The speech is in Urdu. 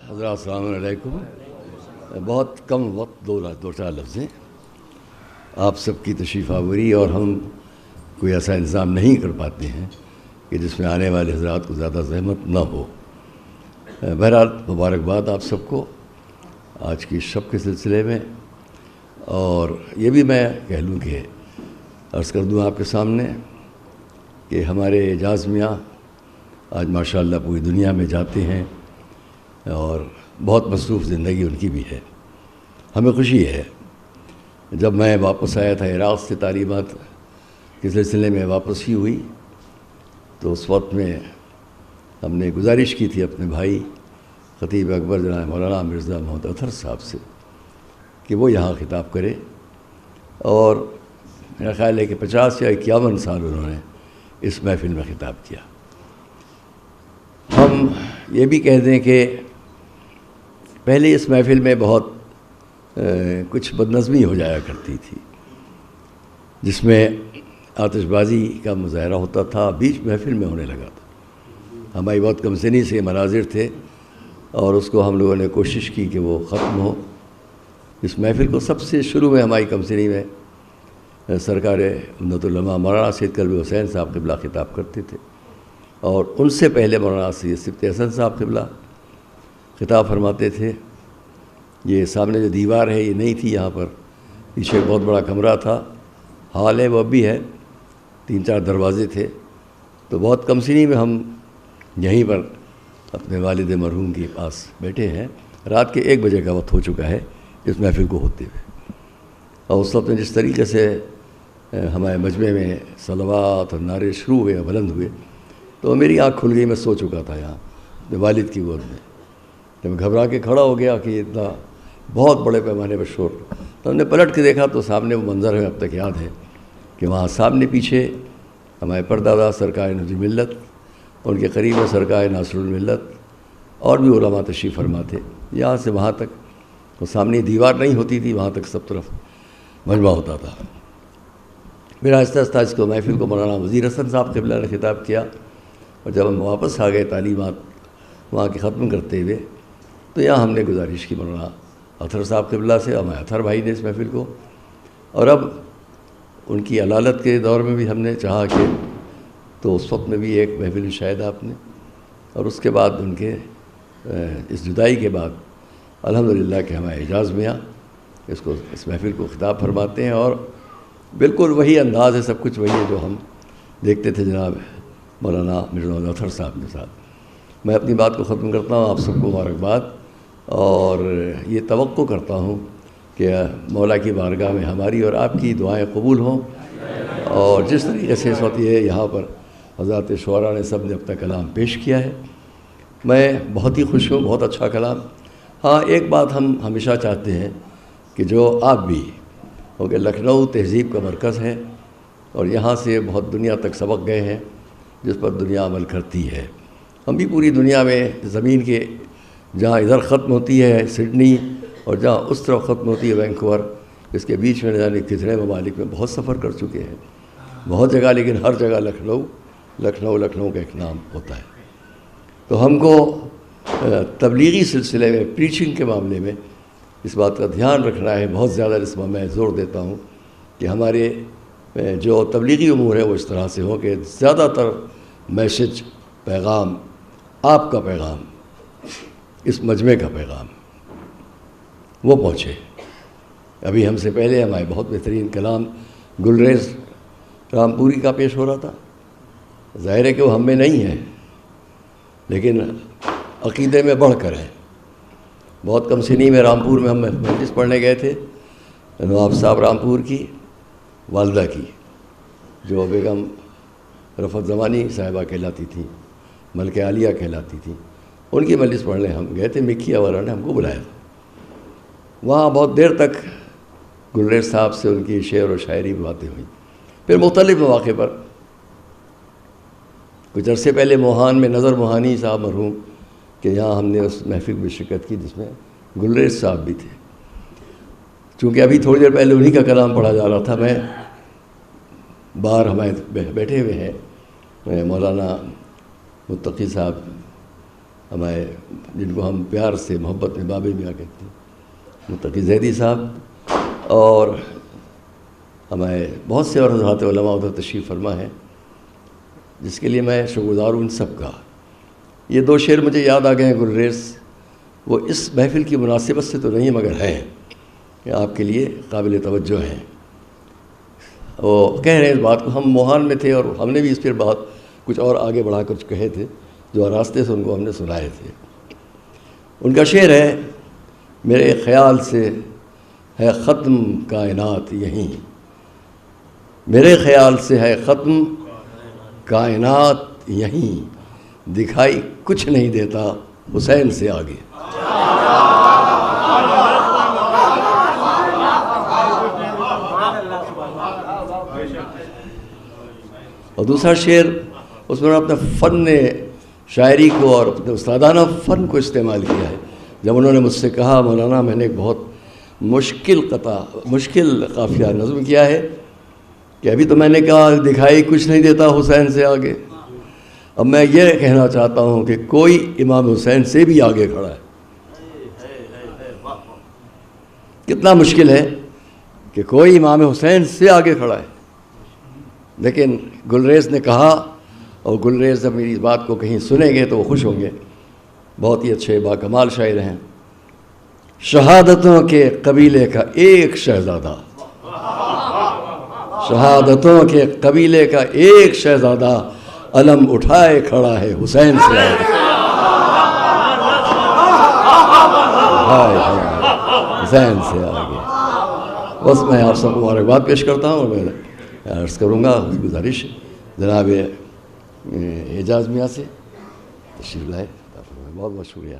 حضرات السلام علیکم. بہت کم وقت، دو چار لفظ ہیں. آپ سب کی تشریف آوری اور ہم کوئی ایسا انتظام نہیں کر پاتے ہیں کہ جس میں آنے والے حضرات کو زیادہ زحمت نہ ہو. بہرحال مبارکباد آپ سب کو آج کی شب کے سلسلے میں. اور یہ بھی میں کہہ لوں کہ عرض کر دوں آپ کے سامنے کہ ہمارے اعجاز میاں آج ماشاءاللہ پوری دنیا میں جاتے ہیں اور بہت مصروف زندگی ان کی بھی ہے. ہمیں خوشی ہے. جب میں واپس آیا تھا عراق سے تعلیمات کے سلسلے میں واپس ہی ہوئی تو اس وقت میں ہم نے گزارش کی تھی اپنے بھائی خطیب اکبر جناب مولانا مرزا محمد اطہر صاحب سے کہ وہ یہاں خطاب کرے. اور میرا خیال ہے کہ 50 یا 51 سال انہوں نے اس محفل میں خطاب کیا. ہم یہ بھی کہہ دیں کہ پہلے اس محفل میں بہت کچھ بدنظمی ہو جایا کرتی تھی، جس میں آتش بازی کا مظاہرہ ہوتا تھا، بیچ محفل میں ہونے لگا تھا. ہماری بہت کم سنی سے مناظر تھے اور اس کو ہم لوگوں نے کوشش کی کہ وہ ختم ہو. اس محفل کو سب سے شروع میں ہماری کم سنی میں سرکار امدت العلماء مولانا سید کلب حسین صاحب قبلہ خطاب کرتے تھے اور ان سے پہلے مولانا سید سبط حسن صاحب قبلہ خطاب فرماتے تھے. یہ سامنے جو دیوار ہے یہ نہیں تھی، یہاں پر پیچھے ایک بہت بڑا کمرہ تھا، ہال ہے وہ اب بھی ہے، 3-4 دروازے تھے. تو بہت کم سنی میں ہم یہیں پر اپنے والد مرحوم کے پاس بیٹھے ہیں. رات کے 1 بجے کا وقت ہو چکا ہے اس محفل کو ہوتے ہوئے. اور اس وقت میں جس طریقے سے ہمارے مجمع میں صلوات اور نعرے شروع ہوئے اور بلند ہوئے تو میری آنکھ کھل گئی. میں سو چکا تھا یہاں اپنے والد کی گود میں. جب گھبرا کے کھڑا ہو گیا کہ اتنا بہت بڑے پیمانے پر شور، تو ہم نے پلٹ کے دیکھا تو سامنے وہ منظر ہے، اب تک یاد ہے کہ وہاں سامنے پیچھے ہمارے پردادا سرکار نذیر ملت، ان کے قریب ہے سرکار ناصر الملت اور بھی علماء تشریف فرما تھے. یہاں سے وہاں تک وہ سامنے دیوار نہیں ہوتی تھی، وہاں تک سب طرف مجمع ہوتا تھا. پھر آہستہ آہستہ اس کو محفل کو مولانا وزیر حسن صاحب قبلہ نے خطاب کیا. اور جب ہم واپس آ گئے تعلیمات وہاں کی ختم کرتے ہوئے تو یہاں ہم نے گزارش کی مولانا اطہر صاحب قبلہ سے، ہمارے اطہر بھائی نے اس محفل کو. اور اب ان کی علالت کے دور میں بھی ہم نے چاہا کہ تو اس وقت میں بھی ایک محفل شاید آپ نے، اور اس کے بعد ان کے اس جدائی کے بعد الحمدللہ کہ ہمارے اعجاز میاں اس محفل کو خطاب فرماتے ہیں. اور بالکل وہی انداز ہے، سب کچھ وہی ہے جو ہم دیکھتے تھے جناب مولانا مرزا اطہر صاحب کے ساتھ. میں اپنی بات کو ختم کرتا ہوں. آپ سب کو مبارکباد، اور یہ توقع کرتا ہوں کہ مولا کی بارگاہ میں ہماری اور آپ کی دعائیں قبول ہوں. اور جس طریقے سے اس وقت یہ یہاں پر حضرات شعراء نے سب نے اپنا کلام پیش کیا ہے، میں بہت ہی خوش ہوں. بہت اچھا کلام. ہاں ایک بات ہم ہمیشہ چاہتے ہیں کہ جو آپ بھی کیونکہ لکھنؤ تہذیب کا مرکز ہے اور یہاں سے بہت دنیا تک سبق گئے ہیں جس پر دنیا عمل کرتی ہے. ہم بھی پوری دنیا میں زمین کے جہاں ادھر ختم ہوتی ہے سڈنی اور جہاں اس طرف ختم ہوتی ہے وینکوور، اس کے بیچ میں نہ جانے کتنے ممالک میں بہت سفر کر چکے ہیں، بہت جگہ، لیکن ہر جگہ لکھنؤ کا ایک نام ہوتا ہے. تو ہم کو تبلیغی سلسلے میں پریچنگ کے معاملے میں اس بات کا دھیان رکھنا ہے بہت زیادہ. اس میں میں زور دیتا ہوں کہ ہمارے جو تبلیغی امور ہیں وہ اس طرح سے ہوں کہ زیادہ تر میسج، پیغام، آپ کا پیغام، اس مجمع کا پیغام وہ پہنچے. ابھی ہم سے پہلے ہمارے بہت بہترین کلام گلریز رامپوری کا پیش ہو رہا تھا. ظاہر ہے کہ وہ ہم میں نہیں ہے لیکن عقیدے میں بڑھ کر ہے. بہت کم سنی میں رامپور میں ہم مجلس پڑھنے گئے تھے نواب صاحب رامپور کی والدہ کی، جو بیگم رفعت زمانی صاحبہ کہلاتی تھیں، ملکہ عالیہ کہلاتی تھیں، ان کی مجلس پڑھنے ہم گئے تھے. مکھی والوں نے ہم کو بلایا تھا. وہاں بہت دیر تک گلریز صاحب سے ان کی شعر و شاعری کی باتیں ہوئیں. پھر مختلف مواقع پر کچھ عرصے پہلے موہان میں نظر موہانی صاحب مرحوم کہ یہاں ہم نے اس محفل میں شرکت کی جس میں گلریز صاحب بھی تھے. چونکہ ابھی تھوڑی دیر پہلے انہی کا کلام پڑھا جا رہا تھا. میں باہر ہمارے بیٹھے ہوئے ہیں مولانا متقی صاحب ہمارے جن کو ہم پیار سے محبت میں بابے میاں کہتے ہیں، متقی زیدی صاحب، اور ہمارے بہت سے اور حضرات علماء ادھر تشریف فرما ہیں، جس کے لیے میں شکر گزار ہوں ان سب کا۔ یہ 2 شعر مجھے یاد آ گئے ہیں گلریز، وہ اس محفل کی مناسبت سے تو نہیں مگر ہیں کہ آپ کے لیے قابل توجہ ہیں۔ وہ کہہ رہے ہیں اس بات کو، ہم موہان میں تھے اور ہم نے بھی اس پر بہت کچھ اور آگے بڑھا کر کہے تھے، جو راستے سے ان کو ہم نے سنائے تھے۔ ان کا شعر ہے، میرے خیال سے ہے ختم کائنات یہیں، میرے خیال سے ہے ختم کائنات یہیں، دکھائی کچھ نہیں دیتا حسین سے آگے۔ اور دوسرا شعر، اس میں اپنے فن شاعری کو اور اپنے استادانہ فن کو استعمال کیا ہے۔ جب انہوں نے مجھ سے کہا مولانا میں نے ایک بہت مشکل قافیہ نظم کیا ہے کہ ابھی تو میں نے کہا دکھائی کچھ نہیں دیتا حسین سے آگے، اب میں یہ کہنا چاہتا ہوں کہ کوئی امام حسین سے بھی آگے کھڑا ہے۔ کتنا مشکل ہے کہ کوئی امام حسین سے آگے کھڑا ہے، لیکن گلریز نے کہا، اور گلریز جب میری اس بات کو کہیں سنیں گے تو وہ خوش ہوں گے، بہت ہی اچھے باکمال شاعر ہیں۔ شہادتوں کے قبیلے کا ایک شہزادہ، شہادتوں کے قبیلے کا ایک شہزادہ علم اٹھائے کھڑا ہے حسین سے آگے۔ حسین سے آگے۔ بس میں آپ سب کو مبارکباد پیش کرتا ہوں، اور میں عرض کروں گا گزارش جناب اعجاز میاں سے تشریف لائے۔ بہت بہت شکریہ۔